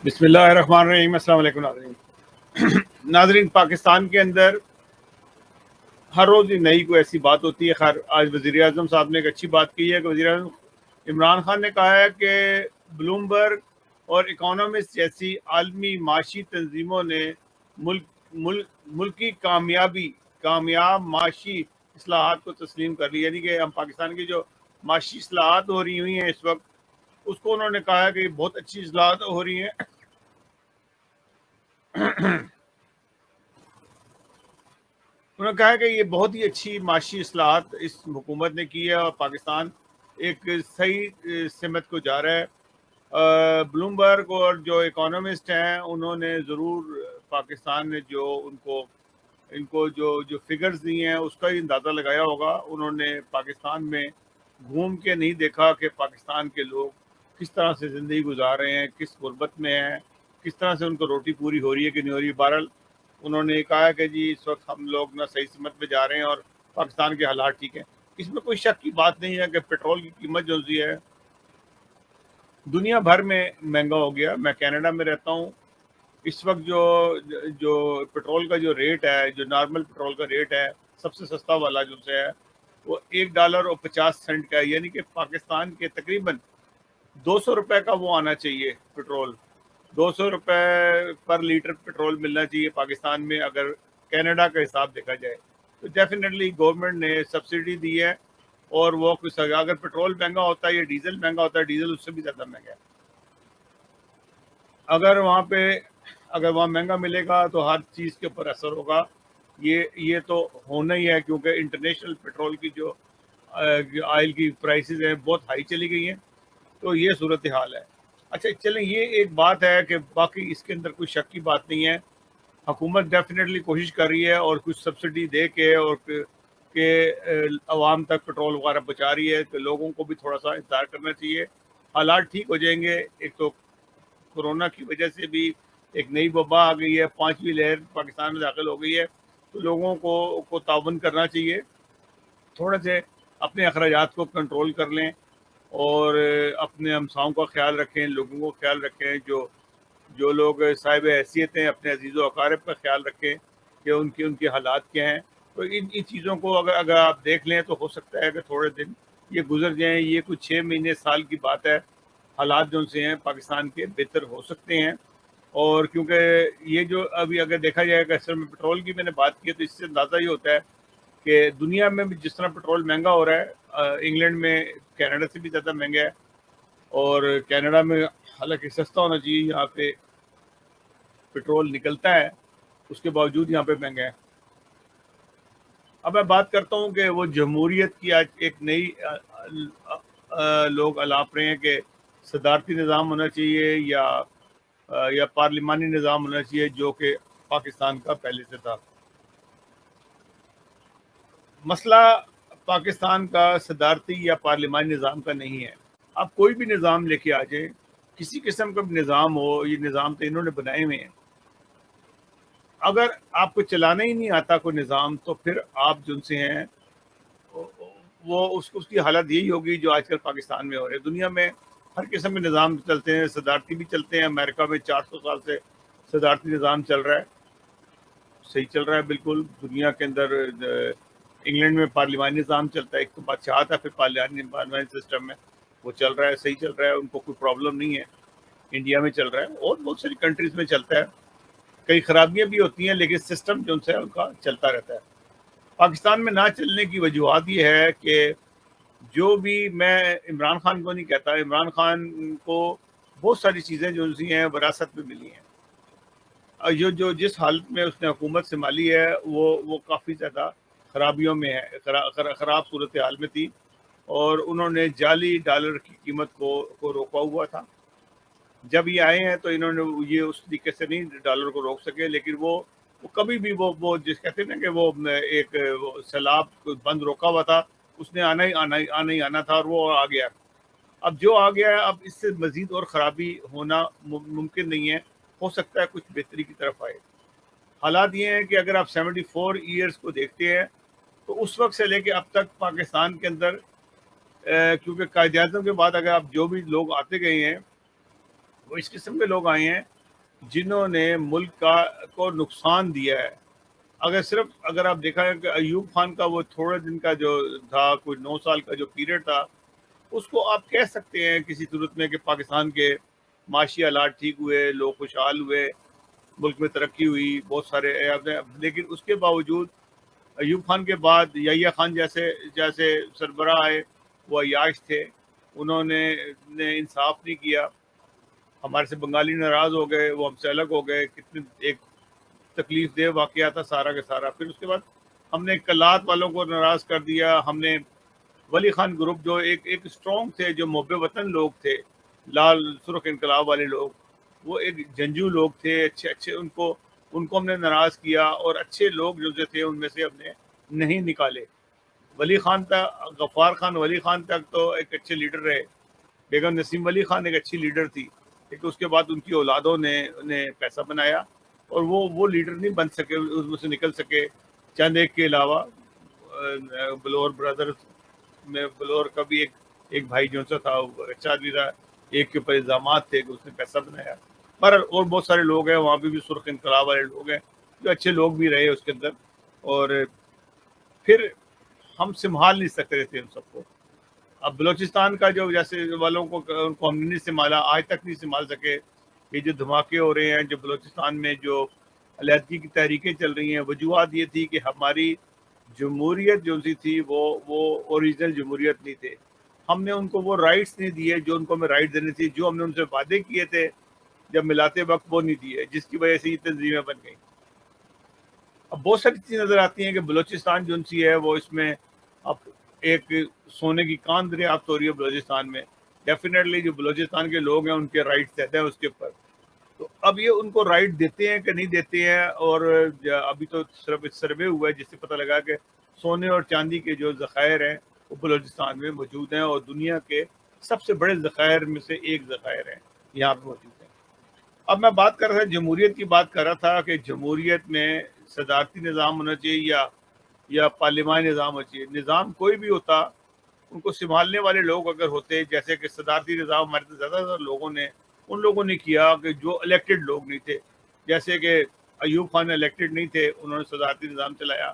بسم اللہ الرحمن الرحیم۔ السلام علیکم ناظرین، پاکستان کے اندر ہر روز نئی کوئی ایسی بات ہوتی ہے۔ خیر، آج وزیر اعظم صاحب نے ایک اچھی بات کی ہے کہ وزیر اعظم عمران خان نے کہا ہے کہ بلومبرگ اور اکانومسٹ جیسی عالمی معاشی تنظیموں نے ملک کی کامیاب معاشی اصلاحات کو تسلیم کر لی، یعنی کہ ہم پاکستان کی جو معاشی اصلاحات ہو رہی ہوئی ہیں اس وقت، اس کو انہوں نے کہا ہے کہ یہ بہت اچھی اصلاحات ہو رہی ہیں۔ انہوں نے کہا کہ یہ بہت ہی اچھی معاشی اصلاحات اس حکومت نے کی ہے اور پاکستان ایک صحیح سمت کو جا رہا ہے۔ بلومبرگ اور جو اکانومسٹ ہیں انہوں نے ضرور پاکستان نے جو ان کو جو فگرز دی ہیں اس کا ہی اندازہ لگایا ہوگا۔ انہوں نے پاکستان میں گھوم کے نہیں دیکھا کہ پاکستان کے لوگ کس طرح سے زندگی گزار رہے ہیں، کس غربت میں ہیں، کس طرح سے ان کو روٹی پوری ہو رہی ہے کہ نہیں ہو رہی۔ بہرحال انہوں نے کہا کہ جی اس وقت ہم لوگ نہ صحیح سمت پہ جا رہے ہیں اور پاکستان کے حالات ٹھیک ہیں۔ اس میں کوئی شک کی بات نہیں ہے کہ پیٹرول کی قیمت جو ہے دنیا بھر میں مہنگا ہو گیا۔ میں کینیڈا میں رہتا ہوں، اس وقت جو پیٹرول کا جو ریٹ ہے، جو نارمل پیٹرول کا ریٹ ہے، سب سے سستا والا جو سے ہے وہ $1.50 کا ہے، یعنی کہ پاکستان کے تقریباً 200 روپے کا وہ آنا چاہیے پیٹرول۔ 200 روپے پر لیٹر پیٹرول ملنا چاہیے پاکستان میں اگر کینیڈا کا حساب دیکھا جائے تو ڈیفینیٹلی گورنمنٹ نے سبسڈی دی ہے، اور وہ کچھ اگر پیٹرول مہنگا ہوتا ہے یا ڈیزل مہنگا ہوتا ہے، ڈیزل اس سے بھی زیادہ مہنگا ہے۔ اگر وہاں مہنگا ملے گا تو ہر چیز کے اوپر اثر ہوگا۔ یہ تو ہونا ہی ہے، کیونکہ انٹرنیشنل پیٹرول کی جو آئل کی پرائسز ہیں بہت ہائی چلی گئی ہیں، تو یہ صورتحال ہے۔ اچھا چلیں، یہ ایک بات ہے کہ باقی اس کے اندر کوئی شک کی بات نہیں ہے۔ حکومت ڈیفینیٹلی کوشش کر رہی ہے اور کچھ سبسڈی دے کے اور کہ عوام تک پیٹرول وغیرہ پہنچا رہی ہے، کہ لوگوں کو بھی تھوڑا سا انتظار کرنا چاہیے، حالات ٹھیک ہو جائیں گے۔ ایک تو کورونا کی وجہ سے بھی ایک نئی وبا آ گئی ہے، 5ویں لہر پاکستان میں داخل ہو گئی ہے، تو لوگوں کو تعاون کرنا چاہیے، تھوڑے سے اپنے اخراجات کو کنٹرول کر لیں اور اپنے ہمساؤں کا خیال رکھیں، لوگوں کو خیال رکھیں، جو لوگ صاحب حیثیت ہیں اپنے عزیز و اقارب کا خیال رکھیں کہ ان کے حالات کیا ہیں۔ تو ان چیزوں کو اگر آپ دیکھ لیں تو ہو سکتا ہے کہ تھوڑے دن یہ گزر جائیں، یہ کچھ 6 مہینے سال کی بات ہے، حالات جو سے ہیں پاکستان کے بہتر ہو سکتے ہیں۔ اور کیونکہ یہ جو ابھی اگر دیکھا جائے کہ اصل میں پیٹرول کی میں نے بات کی ہے، تو اس سے اندازہ یہ ہوتا ہے کہ دنیا میں بھی جس طرح پیٹرول مہنگا ہو رہا ہے، انگلینڈ میں کینیڈا سے بھی زیادہ مہنگا ہے، اور کینیڈا میں حالانکہ سستا ہونا چاہیے، یہاں پہ پیٹرول نکلتا ہے، اس کے باوجود یہاں پہ مہنگا ہے۔ اب میں بات کرتا ہوں کہ وہ جمہوریت کی آج ایک نئی لوگ الاپ رہے ہیں کہ صدارتی نظام ہونا چاہیے یا پارلیمانی نظام ہونا چاہیے، جو کہ پاکستان کا پہلے سے تھا۔ مسئلہ پاکستان کا صدارتی یا پارلیمانی نظام کا نہیں ہے۔ آپ کوئی بھی نظام لے کے آ جائیں، کسی قسم کا بھی نظام ہو، یہ نظام تو انہوں نے بنائے ہوئے ہیں۔ اگر آپ کو چلانا ہی نہیں آتا کوئی نظام، تو پھر آپ جن سے ہیں وہ اس کی حالت یہی ہوگی جو آج کل پاکستان میں ہو رہی ہے۔ دنیا میں ہر قسم کے نظام چلتے ہیں، صدارتی بھی چلتے ہیں۔ امریکہ میں 400 سال سے صدارتی نظام چل رہا ہے، صحیح چل رہا ہے بالکل۔ دنیا کے اندر انگلینڈ میں پارلیمانی نظام چلتا ہے، ایک تو بادشاہ تھا، پھر پارلیمانی سسٹم میں وہ چل رہا ہے، صحیح چل رہا ہے، ان کو کوئی پرابلم نہیں ہے۔ انڈیا میں چل رہا ہے اور بہت ساری کنٹریز میں چلتا ہے، کئی خرابیاں بھی ہوتی ہیں لیکن سسٹم جو ہے ان کا چلتا رہتا ہے۔ پاکستان میں نہ چلنے کی وجوہات یہ ہے کہ جو بھی، میں عمران خان کو نہیں کہتا، عمران خان کو بہت ساری چیزیں جو ہیں وراثت میں ملی ہیں۔ جو جس حالت میں اس نے حکومت سنبھالی ہے وہ کافی زیادہ خرابیوں میں ہے، خراب صورتحال میں تھی، اور انہوں نے جعلی ڈالر کی قیمت کو روکا ہوا تھا۔ جب یہ آئے ہیں تو انہوں نے یہ اس طریقے سے نہیں ڈالر کو روک سکے، لیکن وہ کبھی بھی وہ جس کہتے ہیں نا کہ وہ ایک سیلاب بند روکا ہوا تھا، اس نے آنا ہی آنا تھا، اور وہ آ گیا۔ اب جو آ گیا ہے، اب اس سے مزید اور خرابی ہونا ممکن نہیں ہے، ہو سکتا ہے کچھ بہتری کی طرف آئے۔ حالات یہ ہیں کہ اگر آپ 74 ایئرز کو دیکھتے ہیں تو اس وقت سے لے کے اب تک پاکستان کے اندر، کیونکہ قائد اعظم کے بعد اگر آپ جو بھی لوگ آتے گئے ہیں وہ اس قسم کے لوگ آئے ہیں جنہوں نے ملک کو نقصان دیا ہے. اگر آپ دیکھا ہے کہ ایوب خان کا وہ تھوڑے دن کا جو تھا، کوئی 9 سال کا جو پیریڈ تھا، اس کو آپ کہہ سکتے ہیں کسی صورت میں کہ پاکستان کے معاشی حالات ٹھیک ہوئے، لوگ خوشحال ہوئے، ملک میں ترقی ہوئی، بہت سارے. لیکن اس کے باوجود ایوب خان کے بعد یحییٰ خان جیسے جیسے سربراہ آئے، وہ عیاش تھے، انہوں نے انصاف نہیں کیا. ہمارے سے بنگالی ناراض ہو گئے، وہ ہم سے الگ ہو گئے. کتنے ایک تکلیف دہ واقعہ تھا سارا کا سارا. پھر اس کے بعد ہم نے کلات والوں کو ناراض کر دیا. ہم نے ولی خان گروپ جو ایک اسٹرانگ تھے، جو محب وطن لوگ تھے، لال سرخ انقلاب والے لوگ، وہ ایک جنجو لوگ تھے، اچھے اچھے، ان کو ہم نے ناراض کیا، اور اچھے لوگ جو تھے ان میں سے ہم نے نہیں نکالے. ولی خان تک، غفار خان ولی خان تک تو ایک اچھے لیڈر رہے. بیگم نسیم ولی خان ایک اچھی لیڈر تھی، لیکن اس کے بعد ان کی اولادوں نے پیسہ بنایا، اور وہ لیڈر نہیں بن سکے، اس میں سے نکل سکے، چند ایک کے علاوہ. بلور بردرز میں بلور کا بھی ایک بھائی جو سا تھا، وہ اچھا آدمی تھا، ایک کے اوپر الزامات تھے کہ اس نے پیسہ بنایا. پر اور بہت سارے لوگ ہیں وہاں پہ بھی سرخ انقلاب والے لوگ ہیں جو اچھے لوگ بھی رہے اس کے اندر. اور پھر ہم سنبھال نہیں سکتے تھے ان سب کو. اب بلوچستان کا جو جیسے والوں کو ان کو ہم نے نہیں سنبھالا، آج تک نہیں سنبھال سکے. یہ جو دھماکے ہو رہے ہیں، جو بلوچستان میں جو علیحدگی کی تحریکیں چل رہی ہیں، وجوہات یہ تھی کہ ہماری جمہوریت جو سی تھی وہ اوریجنل جمہوریت نہیں تھے. ہم نے ان کو وہ رائٹس نہیں دیے جو ان کو ہمیں رائٹ دینے تھی، جو ہم نے ان سے وعدے کیے تھے جب ملاتے وقت وہ نہیں دیے، جس کی وجہ سے یہ تنظیمیں بن گئیں. اب بہت ساری چیزیں نظر آتی ہیں کہ بلوچستان جو سی ہے وہ اس میں اب ایک سونے کی کان دریافت ہو رہی ہے بلوچستان میں. ڈیفینیٹلی جو بلوچستان کے لوگ ہیں ان کے رائٹس زیادہ ہیں اس کے اوپر. تو اب یہ ان کو رائٹ دیتے ہیں کہ نہیں دیتے ہیں. اور ابھی تو صرف سروے ہوا ہے جس سے پتہ لگا کہ سونے اور چاندی کے جو ذخائر ہیں وہ بلوچستان میں موجود ہیں، اور دنیا کے سب سے بڑے ذخائر میں سے ایک ذخائر ہیں یہاں پہ موجود ہیں. اب میں بات کر رہا تھا جمہوریت کی، بات کر رہا تھا کہ جمہوریت میں صدارتی نظام ہونا چاہیے یا پارلیمانی نظام ہونا چاہیے. نظام کوئی بھی ہوتا، ان کو سنبھالنے والے لوگ اگر ہوتے، جیسے کہ صدارتی نظام ہمارے تو زیادہ تر لوگوں نے ان لوگوں نے کیا کہ جو الیکٹڈ لوگ نہیں تھے. جیسے کہ ایوب خان الیکٹڈ نہیں تھے، انہوں نے صدارتی نظام چلایا،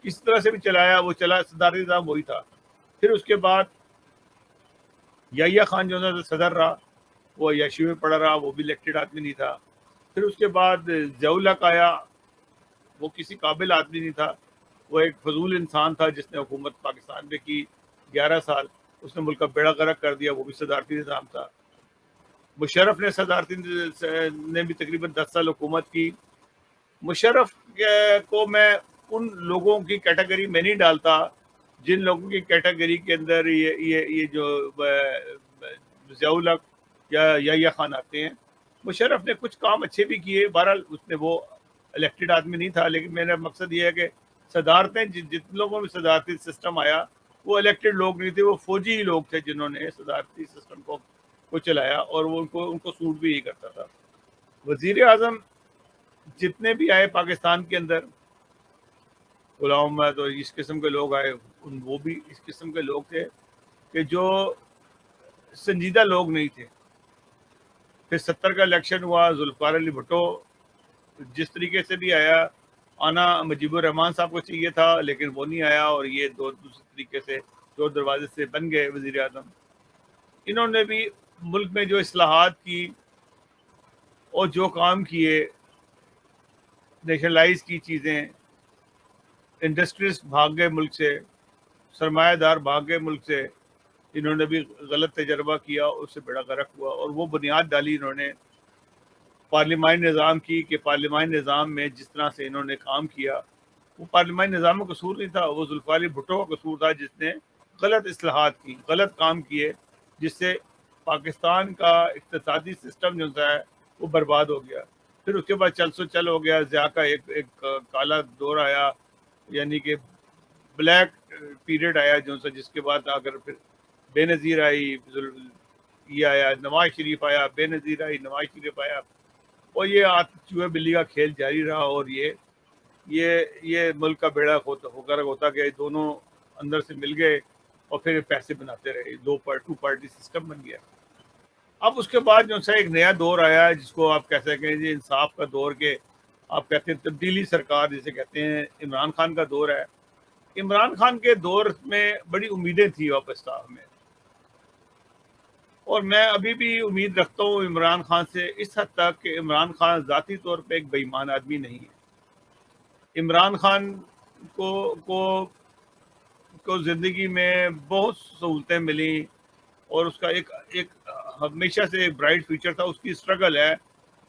کس طرح سے بھی چلایا، وہ چلا صدارتی نظام وہی تھا. پھر اس کے بعد یحییٰ خان جو تھا صدر رہا، وہ عیاشی میں پڑا رہا، وہ بھی الیکٹڈ آدمی نہیں تھا. پھر اس کے بعد ضیاء الحق آیا، وہ کسی قابل آدمی نہیں تھا، وہ ایک فضول انسان تھا جس نے حکومت پاکستان میں کی 11 سال. اس نے ملک کا بیڑا غرق کر دیا، وہ بھی صدارتی نظام تھا. مشرف نے صدارتی نے بھی تقریباً 10 سال حکومت کی. مشرف کو میں ان لوگوں کی کیٹیگری میں نہیں ڈالتا جن لوگوں کی کیٹیگری کے اندر یہ جو ضیاء الحق یا یحییٰ خان آتے ہیں. مشرف نے کچھ کام اچھے بھی کیے، بہرحال اس نے وہ الیکٹڈ آدمی نہیں تھا. لیکن میرا مقصد یہ ہے کہ صدارتیں جتنے لوگوں میں صدارتی سسٹم آیا وہ الیکٹڈ لوگ نہیں تھے، وہ فوجی ہی لوگ تھے جنہوں نے صدارتی سسٹم کو چلایا، اور وہ ان کو سوٹ بھی یہی کرتا تھا. وزیر اعظم جتنے بھی آئے پاکستان کے اندر، غلام محمد اور اس قسم کے لوگ آئے، وہ بھی اس قسم کے لوگ تھے کہ جو سنجیدہ لوگ نہیں تھے. پھر 70 کا الیکشن ہوا، ذوالفقار علی بھٹو جس طریقے سے بھی آیا، آنا مجیب الرحمان صاحب کو چاہیے تھا لیکن وہ نہیں آیا، اور یہ دوسرے طریقے سے چور دروازے سے بن گئے وزیر اعظم. انہوں نے بھی ملک میں جو اصلاحات کی اور جو کام کیے، نیشنلائز کی چیزیں، انڈسٹریز بھاگ گئے ملک سے، سرمایہ دار بھاگ گئے ملک سے. انہوں نے بھی غلط تجربہ کیا، اس سے بڑا غرق ہوا، اور وہ بنیاد ڈالی انہوں نے پارلیمانی نظام کی کہ پارلیمانی نظام میں جس طرح سے انہوں نے کام کیا، وہ پارلیمانی نظام کا قصور نہیں تھا، وہ ذوالفقار علی بھٹو کا قصور تھا جس نے غلط اصلاحات کی، غلط کام کیے، جس سے پاکستان کا اقتصادی سسٹم جو ہے وہ برباد ہو گیا. پھر اس کے بعد چل سو چل ہو گیا، ضیاء کا ایک کالا دور آیا، یعنی کہ بلیک پیریڈ آیا جو سا، جس کے بعد اگر پھر بے نظیر آئی، یہ آیا نواز شریف آیا، بے نظیر آئی نواز شریف آیا، اور یہ چوہے بلی کا کھیل جاری رہا. اور یہ ملک کا بیڑا ہوتا کہ دونوں اندر سے مل گئے اور پھر پیسے بناتے رہے. ٹو پارٹی سسٹم بن گیا. اب اس کے بعد جو ہے ایک نیا دور آیا ہے جس کو آپ کہہ سکیں جی انصاف کا دور کے، آپ کہتے ہیں تبدیلی سرکار جسے کہتے ہیں، عمران خان کا دور ہے۔ عمران خان کے دور میں بڑی امیدیں تھیں واپس ہمیں، اور میں ابھی بھی امید رکھتا ہوں عمران خان سے، اس حد تک کہ عمران خان ذاتی طور پہ ایک بے ایمان آدمی نہیں ہے۔ عمران خان کو کو کو زندگی میں بہت سہولتیں ملیں، اور اس کا ایک ہمیشہ سے ایک برائٹ فیوچر تھا۔ اس کی اسٹرگل ہے،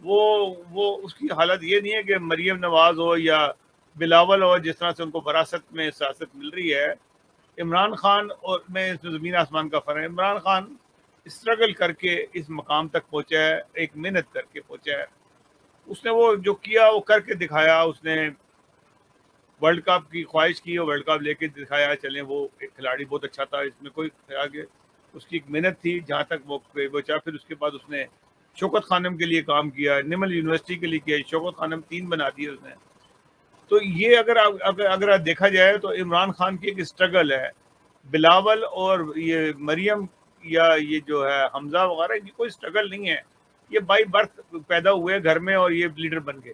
وہ اس کی حالت یہ نہیں ہے کہ مریم نواز ہو یا بلاول ہو جس طرح سے ان کو وراثت میں سیاست مل رہی ہے۔ عمران خان، اور میں اس میں زمین آسمان کا فرق ہے، عمران خان اسٹرگل کر کے اس مقام تک پہنچا ہے، ایک محنت کر کے پہنچا ہے۔ اس نے وہ جو کیا وہ کر کے دکھایا۔ اس نے ورلڈ کپ کی خواہش کی اور ورلڈ کپ لے کے دکھایا۔ چلیں، وہ ایک کھلاڑی بہت اچھا تھا، اس میں کوئی خیال کہ اس کی ایک محنت تھی جہاں تک وہ بچا۔ پھر اس کے بعد اس نے شوکت خانم کے لیے کام کیا، نمل یونیورسٹی کے لیے کیا، شوکت خانم 3 بنا دی اس نے۔ تو یہ اگر آپ دیکھا جائے تو عمران خان کی ایک اسٹرگل ہے۔ بلاول اور یہ مریم یا یہ جو ہے حمزہ وغیرہ، کی کوئی اسٹرگل نہیں ہے، یہ بائی برتھ پیدا ہوئے گھر میں اور یہ لیڈر بن گئے۔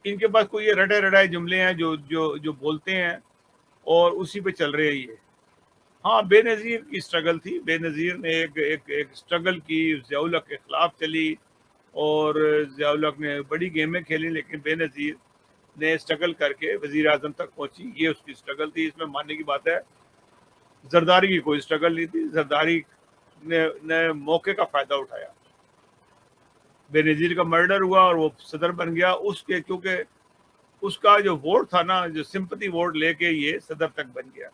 ان کے پاس کوئی یہ رٹے رٹائے جملے ہیں جو بولتے ہیں اور اسی پہ چل رہے ہیں یہ۔ ہاں، بے نظیر کی اسٹرگل تھی، بے نظیر نے ایک اسٹرگل کی، ضیاء الحق کے خلاف چلی، اور ضیاء الحق نے بڑی گیمیں کھیلی، لیکن بے نظیر نے اسٹرگل کر کے وزیر اعظم تک پہنچی۔ یہ اس کی اسٹرگل تھی، اس میں ماننے کی بات ہے۔ زرداری کی کوئی اسٹرگل نہیں تھی، زرداری نے موقع کا فائدہ اٹھایا۔ بے نظیر کا مرڈر ہوا اور وہ صدر بن گیا، اس کے کیونکہ اس کا جو ووٹ تھا نا، جو سمپتی ووٹ لے کے یہ صدر تک بن گیا۔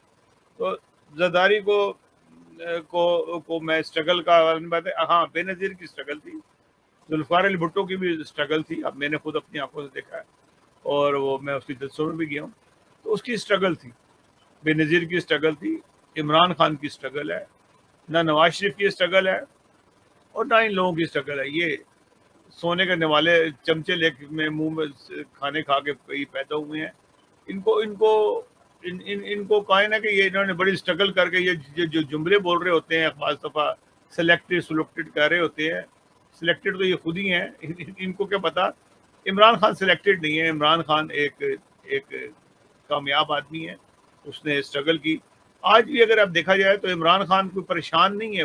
تو زرداری کو میں اسٹرگل کا بات ہے۔ ہاں، بے نظیر کی اسٹرگل تھی، ذوالفقار علی بھٹو کی بھی اسٹرگل تھی، اب میں نے خود اپنی آنکھوں سے دیکھا ہے، اور وہ میں اس کی جلسوں میں بھی گیا ہوں۔ تو اس کی اسٹرگل تھی، بے نظیر کی اسٹرگل تھی، عمران خان کی اسٹرگل ہے، نہ نواز شریف کی اسٹرگل ہے، اور نہ ان لوگوں کی اسٹرگل ہے۔ یہ سونے کے نوالے چمچے لے کے میں منہ میں کھانے کھا کے پیدا ہوئے ہیں۔ ان کو کہیں نا کہ یہ انہوں نے بڑی اسٹرگل کر کے یہ جو جملے بول رہے ہوتے ہیں، بعض دفعہ سلیکٹڈ کر رہے ہوتے ہیں۔ سلیکٹڈ تو یہ خود ہی ہیں، ان کو کیا پتا۔ عمران خان سلیکٹڈ نہیں ہے، عمران خان ایک کامیاب آدمی ہے، اس نے اسٹرگل کی۔ آج بھی اگر آپ دیکھا جائے تو عمران خان کوئی پریشان نہیں ہے،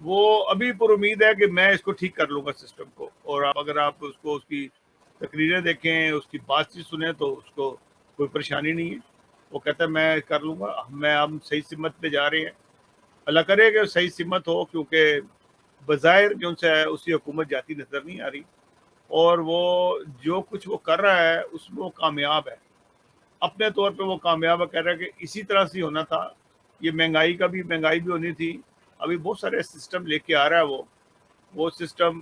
وہ ابھی پر امید ہے کہ میں اس کو ٹھیک کر لوں گا سسٹم کو۔ اور اگر آپ اس کی تقریریں دیکھیں، اس کی بات چیت سنیں، تو اس کو کوئی پریشانی نہیں ہے، وہ کہتا ہے میں کر لوں گا، ہم صحیح سمت پہ جا رہے ہیں۔ اللہ کرے کہ صحیح سمت ہو، کیونکہ بظاہر جو سے ہے اسی حکومت جاتی نظر نہیں آ رہی، اور وہ جو کچھ وہ کر رہا ہے اس میں وہ کامیاب ہے، اپنے طور پہ وہ کامیاب ہے۔ کہہ رہا ہے کہ اسی طرح سے ہونا تھا، یہ مہنگائی بھی ہونی تھی۔ ابھی بہت سارے سسٹم لے کے آ رہا ہے، وہ سسٹم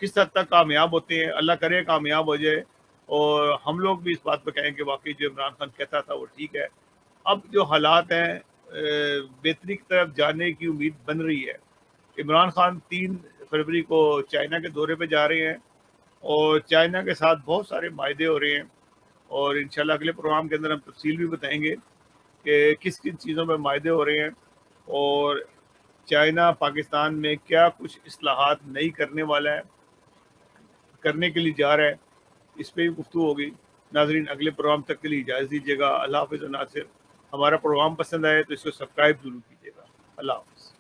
کس حد تک کامیاب ہوتے ہیں، اللہ کرے کامیاب ہو جائے، اور ہم لوگ بھی اس بات پہ کہیں کہ واقعی جو عمران خان کہتا تھا وہ ٹھیک ہے۔ اب جو حالات ہیں بہتری کی طرف جانے کی امید بن رہی ہے۔ عمران خان 3 فروری کو چائنا کے دورے پہ جا رہے ہیں، اور چائنا کے ساتھ بہت سارے معاہدے ہو رہے ہیں، اور انشاءاللہ اگلے پروگرام کے اندر ہم تفصیل بھی بتائیں گے کہ کس کن چیزوں پہ معاہدے ہو رہے ہیں، اور چائنا پاکستان میں کیا کچھ اصلاحات نئی کرنے کے لیے جا رہا ہے، اس پہ بھی گفتگو ہوگی۔ ناظرین، اگلے پروگرام تک کے لیے اجازت دیجیے گا۔ اللہ حافظ۔ ناصر، ہمارا پروگرام پسند آئے تو اس کو سبسکرائب ضرور کیجیے گا۔ اللہ حافظ۔